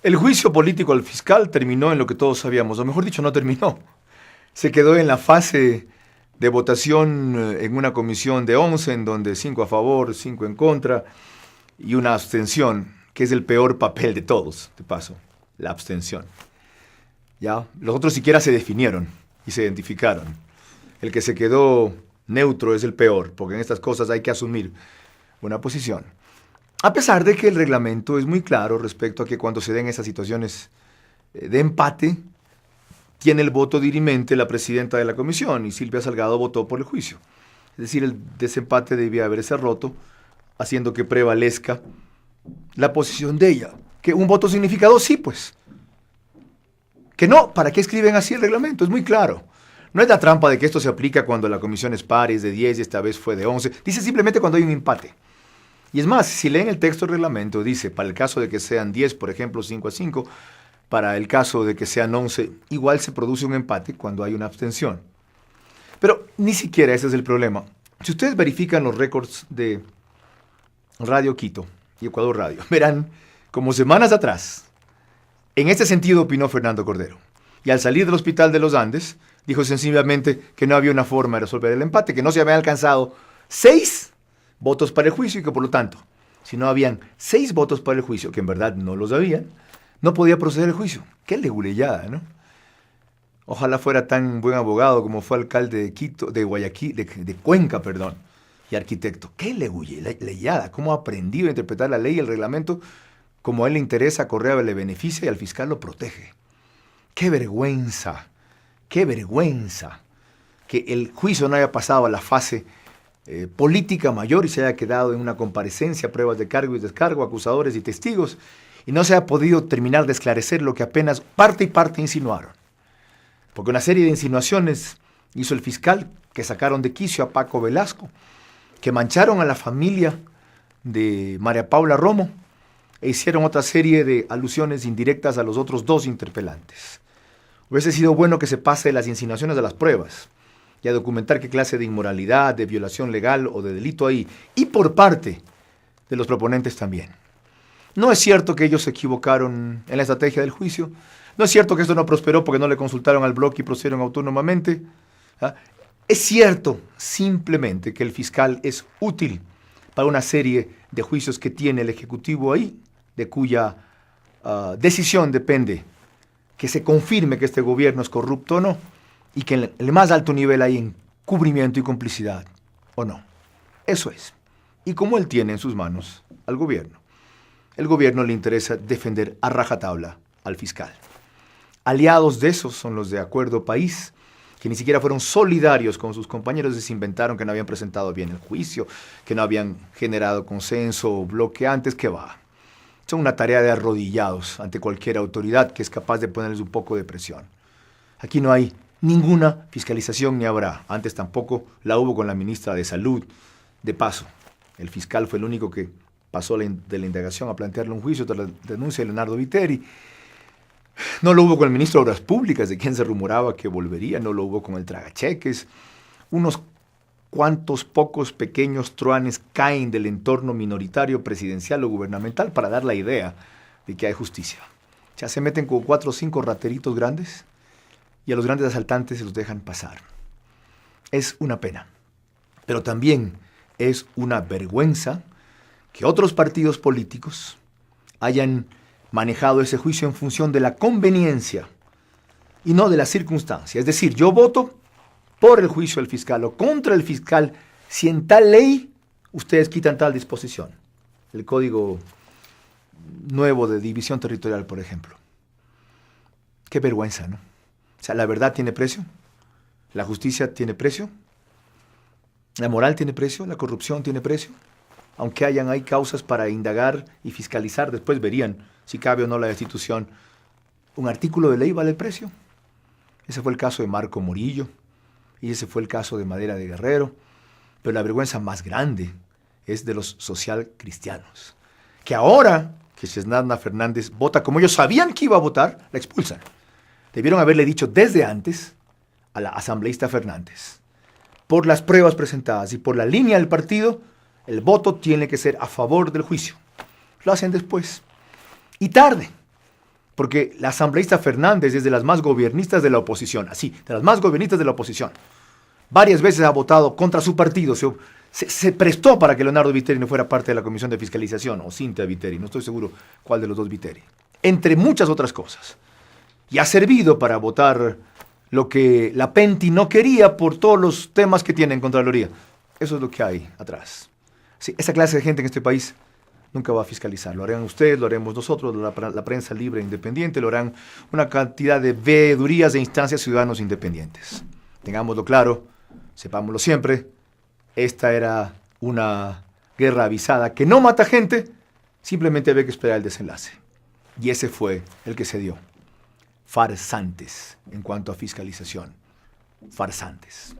El juicio político al fiscal terminó en lo que todos sabíamos, o mejor dicho, no terminó. Se quedó en la fase de votación en una comisión de 11, en donde 5 a favor, 5 en contra y una abstención, que es el peor papel de todos, de paso, la abstención. ¿Ya? Los otros siquiera se definieron y se identificaron. El que se quedó neutro es el peor, porque en estas cosas hay que asumir una posición. A pesar de que el reglamento es muy claro respecto a que cuando se den esas situaciones de empate, tiene el voto dirimente la presidenta de la comisión y Silvia Salgado votó por el juicio. Es decir, el desempate debía haberse roto, haciendo que prevalezca la posición de ella. ¿Que un voto significa 2? Sí, pues. Que no, ¿para qué escriben así el reglamento? Es muy claro. No es la trampa de que esto se aplica cuando la comisión es par, es de 10 y esta vez fue de 11. Dice simplemente cuando hay un empate. Y es más, si leen el texto del reglamento, dice, para el caso de que sean 10, por ejemplo, 5 a 5, para el caso de que sean 11, igual se produce un empate cuando hay una abstención. Pero ni siquiera ese es el problema. Si ustedes verifican los récords de Radio Quito y Ecuador Radio, verán como semanas atrás, en este sentido opinó Fernando Cordero. Y al salir del Hospital de los Andes, dijo sencillamente que no había una forma de resolver el empate, que no se habían alcanzado 6 votos para el juicio y que por lo tanto, si no habían 6 votos para el juicio, que en verdad no los habían, no podía proceder el juicio. Qué leguleyada, ¿no? Ojalá fuera tan buen abogado como fue alcalde de Quito, de Guayaquil, de Cuenca, perdón, y arquitecto. Qué leguleyada, cómo ha aprendido a interpretar la ley y el reglamento como a él le interesa, a Correa le beneficia y al fiscal lo protege. Qué vergüenza que el juicio no haya pasado a la fase política mayor y se haya quedado en una comparecencia, pruebas de cargo y descargo, acusadores y testigos, y no se ha podido terminar de esclarecer lo que apenas parte y parte insinuaron. Porque una serie de insinuaciones hizo el fiscal que sacaron de quicio a Paco Velasco, que mancharon a la familia de María Paula Romo e hicieron otra serie de alusiones indirectas a los otros 2 interpelantes. Hubiese sido bueno que se pase de las insinuaciones a las pruebas y a documentar qué clase de inmoralidad, de violación legal o de delito hay, y por parte de los proponentes también. No es cierto que ellos se equivocaron en la estrategia del juicio. No es cierto que esto no prosperó porque no le consultaron al bloque y procedieron autónomamente. Es cierto simplemente que el fiscal es útil para una serie de juicios que tiene el Ejecutivo ahí, de cuya decisión depende que se confirme que este gobierno es corrupto o no, y que en el más alto nivel hay encubrimiento y complicidad o no. Eso es. Y como él tiene en sus manos al gobierno, el gobierno le interesa defender a rajatabla al fiscal. Aliados de esos son los de Acuerdo País, que ni siquiera fueron solidarios con sus compañeros y se inventaron que no habían presentado bien el juicio, que no habían generado consenso o bloque antes, que va. Son una tarea de arrodillados ante cualquier autoridad que es capaz de ponerles un poco de presión. Aquí no hay ninguna fiscalización ni habrá. Antes tampoco la hubo con la ministra de Salud. De paso, el fiscal fue el único que pasó de la indagación a plantearle un juicio tras la denuncia de Leonardo Viteri. No lo hubo con el ministro de Obras Públicas, de quien se rumoraba que volvería. No lo hubo con el tragacheques. Unos cuantos pocos pequeños truanes caen del entorno minoritario, presidencial o gubernamental para dar la idea de que hay justicia. Ya se meten con 4 o 5 rateritos grandes y a los grandes asaltantes se los dejan pasar. Es una pena, pero también es una vergüenza que otros partidos políticos hayan manejado ese juicio en función de la conveniencia y no de la circunstancia. Es decir, yo voto por el juicio del fiscal o contra el fiscal si en tal ley ustedes quitan tal disposición. El Código Nuevo de División Territorial, por ejemplo. Qué vergüenza, ¿no? O sea, la verdad tiene precio, la justicia tiene precio, la moral tiene precio, la corrupción tiene precio. Aunque hay causas para indagar y fiscalizar, después verían si cabe o no la destitución. ¿Un artículo de ley vale el precio? Ese fue el caso de Marco Morillo y ese fue el caso de Madera de Guerrero. Pero la vergüenza más grande es de los socialcristianos, que ahora que Xesnatna Fernández vota como ellos sabían que iba a votar, la expulsan. Debieron haberle dicho desde antes a la asambleísta Fernández, por las pruebas presentadas y por la línea del partido, el voto tiene que ser a favor del juicio. Lo hacen después. Y tarde. porque la asambleísta Fernández es de las más gobernistas de la oposición, así, de las más gobernistas de la oposición. Varias veces ha votado contra su partido, se prestó para que Leonardo Viteri no fuera parte de la Comisión de Fiscalización, o Cintia Viteri, no estoy seguro cuál de los dos Viteri, entre muchas otras cosas. Y ha servido para votar lo que la Penti no quería por todos los temas que tiene en Contraloría. Eso es lo que hay atrás. Sí, esa clase de gente en este país nunca va a fiscalizar. Lo harán ustedes, lo haremos nosotros, la prensa libre e independiente, lo harán una cantidad de veedurías e instancias ciudadanos independientes. Tengámoslo claro, sepámoslo siempre, esta era una guerra avisada que no mata gente, simplemente había que esperar el desenlace. Y ese fue el que se dio. Farsantes en cuanto a fiscalización. Farsantes.